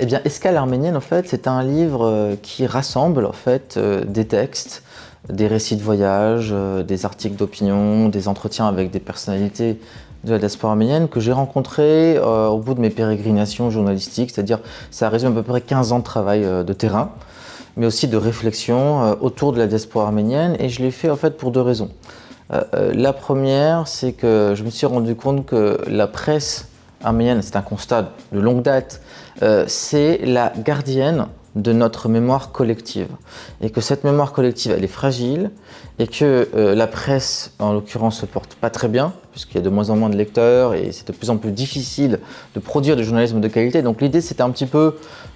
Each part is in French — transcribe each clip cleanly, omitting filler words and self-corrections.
Eh bien, Escale arménienne, en fait, c'est un livre qui rassemble en fait des textes, des récits de voyage, des articles d'opinion, des entretiens avec des personnalités de la diaspora arménienne que j'ai rencontrées au bout de mes pérégrinations journalistiques, c'est-à-dire ça résume à peu près 15 ans de travail de terrain, mais aussi de réflexion autour de la diaspora arménienne, et je l'ai fait en fait pour deux raisons. La première, c'est que je me suis rendu compte que la presse arménienne, c'est un constat de longue date, c'est la gardienne de notre mémoire collective. Et que cette mémoire collective, elle est fragile, et que la presse, en l'occurrence, se porte pas très bien, puisqu'il y a de moins en moins de lecteurs, et c'est de plus en plus difficile de produire du journalisme de qualité. Donc l'idée, c'était un petit peu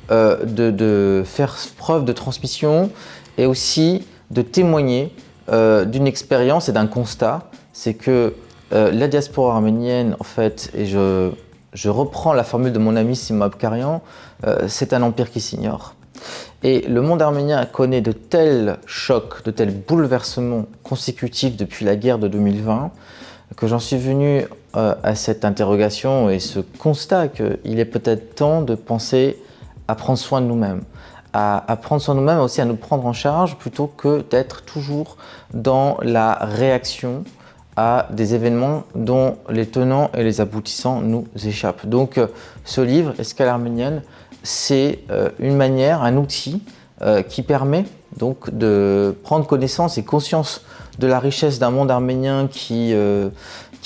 de faire preuve de transmission, et aussi de témoigner d'une expérience et d'un constat. C'est que la diaspora arménienne, en fait, et je reprends la formule de mon ami Sima Abkarian, c'est un empire qui s'ignore. Et le monde arménien connaît de tels chocs, de tels bouleversements consécutifs depuis la guerre de 2020 que j'en suis venu à cette interrogation et ce constat qu'il est peut-être temps de penser à prendre soin de nous-mêmes, à prendre soin de nous-mêmes, aussi à nous prendre en charge plutôt que d'être toujours dans la réaction à des événements dont les tenants et les aboutissants nous échappent. Donc ce livre, Escale arménienne, c'est une manière, un outil qui permet donc de prendre connaissance et conscience de la richesse d'un monde arménien qui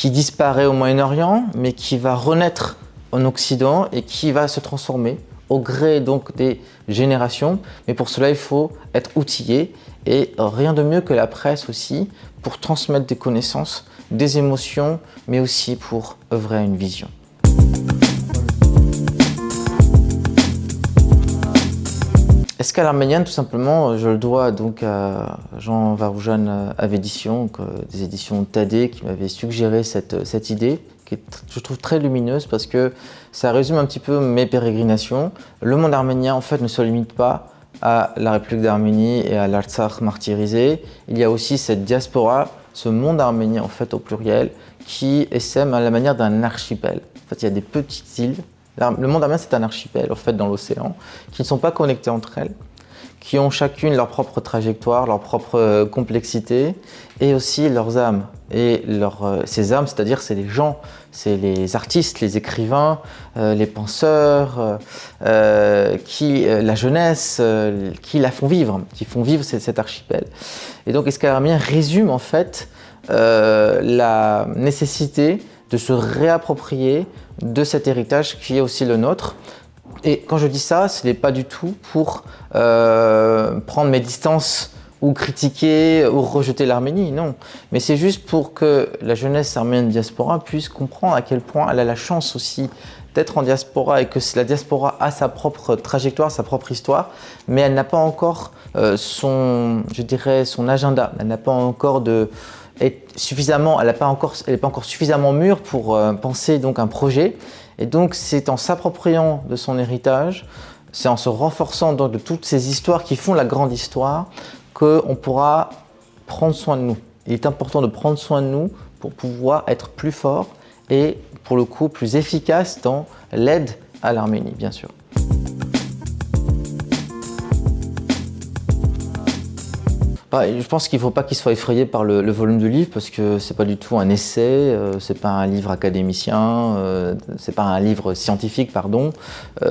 disparaît au Moyen-Orient, mais qui va renaître en Occident et qui va se transformer au gré donc des générations. Mais pour cela, il faut être outillé, et rien de mieux que la presse aussi pour transmettre des connaissances, des émotions, mais aussi pour œuvrer à une vision. Escale arménienne, tout simplement, je le dois donc à Jean Varoujan Avédition, des éditions Tadé, qui m'avait suggéré cette idée, qui est, je trouve, très lumineuse parce que ça résume un petit peu mes pérégrinations. Le monde arménien, en fait, ne se limite pas à la République d'Arménie et à l'Artsakh martyrisé. Il y a aussi cette diaspora, ce monde arménien, en fait, au pluriel, qui essaime à la manière d'un archipel. En fait, il y a des petites îles. Le monde arménien, c'est un archipel, en fait, dans l'océan, qui ne sont pas connectés entre elles, qui ont chacune leur propre trajectoire, leur propre complexité, et aussi leurs âmes. Et ces âmes, c'est-à-dire, c'est les gens, c'est les artistes, les écrivains, les penseurs, la jeunesse, qui la font vivre, qui font vivre cet archipel. Et donc, Escale arménienne résume, en fait, la nécessité de se réapproprier de cet héritage qui est aussi le nôtre. Et quand je dis ça, ce n'est pas du tout pour prendre mes distances ou critiquer ou rejeter l'Arménie, non. Mais c'est juste pour que la jeunesse arménienne diaspora puisse comprendre à quel point elle a la chance aussi d'être en diaspora, et que la diaspora a sa propre trajectoire, sa propre histoire, mais elle n'a pas encore son agenda, elle n'a pas encore elle n'est pas encore suffisamment mûre pour penser donc un projet. Et donc c'est en s'appropriant de son héritage, c'est en se renforçant donc de toutes ces histoires qui font la grande histoire, qu'on pourra prendre soin de nous. Il est important de prendre soin de nous pour pouvoir être plus fort et pour le coup plus efficace dans l'aide à l'Arménie, bien sûr. Je pense qu'il ne faut pas qu'il soit effrayé par le volume du livre, parce que ce n'est pas du tout un essai, ce n'est pas un livre académicien, ce n'est pas un livre scientifique, pardon.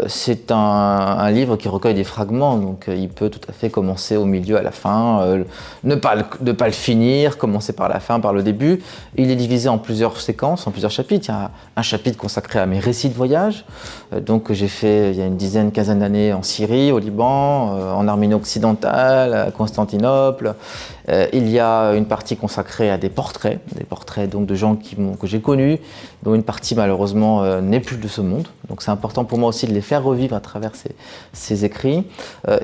C'est un livre qui recueille des fragments, donc il peut tout à fait commencer au milieu, à la fin, ne pas le finir, commencer par la fin, par le début. Il est divisé en plusieurs séquences, en plusieurs chapitres. Il y a un chapitre consacré à mes récits de voyage, donc que j'ai fait il y a une quinzaine d'années en Syrie, au Liban, en Arménie occidentale, à Constantinople. Il y a une partie consacrée à des portraits donc de gens que j'ai connus, dont une partie malheureusement n'est plus de ce monde. Donc c'est important pour moi aussi de les faire revivre à travers ces écrits.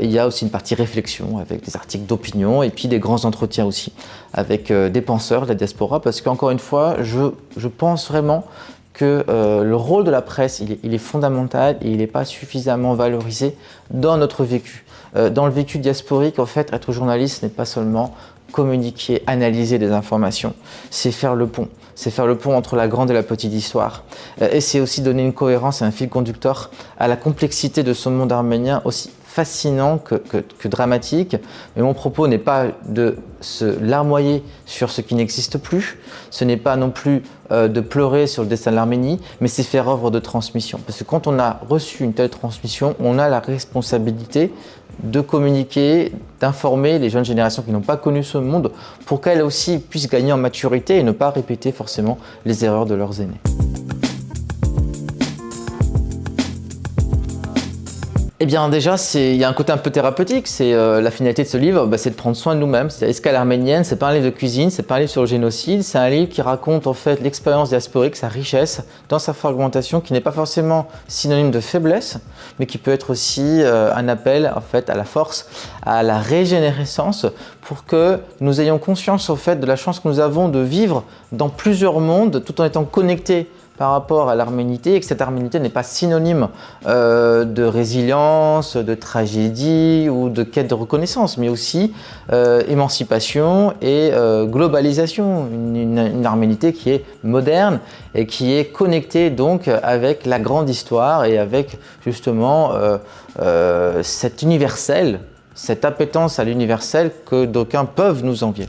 Il y a aussi une partie réflexion avec des articles d'opinion, et puis des grands entretiens aussi avec des penseurs de la diaspora, parce qu'encore une fois, je pense vraiment que le rôle de la presse, il est fondamental, et il n'est pas suffisamment valorisé dans notre vécu. Dans le vécu diasporique, en fait, être journaliste n'est pas seulement communiquer, analyser des informations. C'est faire le pont. C'est faire le pont entre la grande et la petite histoire. Et c'est aussi donner une cohérence et un fil conducteur à la complexité de ce monde arménien, aussi fascinant que dramatique. Mais mon propos n'est pas de se larmoyer sur ce qui n'existe plus, ce n'est pas non plus de pleurer sur le destin de l'Arménie, mais c'est faire œuvre de transmission. Parce que quand on a reçu une telle transmission, on a la responsabilité de communiquer, d'informer les jeunes générations qui n'ont pas connu ce monde pour qu'elles aussi puissent gagner en maturité et ne pas répéter forcément les erreurs de leurs aînés. Eh bien déjà, il y a un côté un peu thérapeutique, c'est la finalité de ce livre, c'est de prendre soin de nous-mêmes. C'est Escale arménienne, c'est pas un livre de cuisine, c'est pas un livre sur le génocide, c'est un livre qui raconte en fait l'expérience diasporique, sa richesse, dans sa fragmentation, qui n'est pas forcément synonyme de faiblesse, mais qui peut être aussi un appel en fait à la force, à la régénérescence, pour que nous ayons conscience en fait de la chance que nous avons de vivre dans plusieurs mondes, tout en étant connectés par rapport à l'arménité, et que cette arménité n'est pas synonyme de résilience, de tragédie ou de quête de reconnaissance, mais aussi émancipation et globalisation. Une arménité qui est moderne et qui est connectée donc avec la grande histoire et avec justement cet universel, cette appétence à l'universel que d'aucuns peuvent nous envier.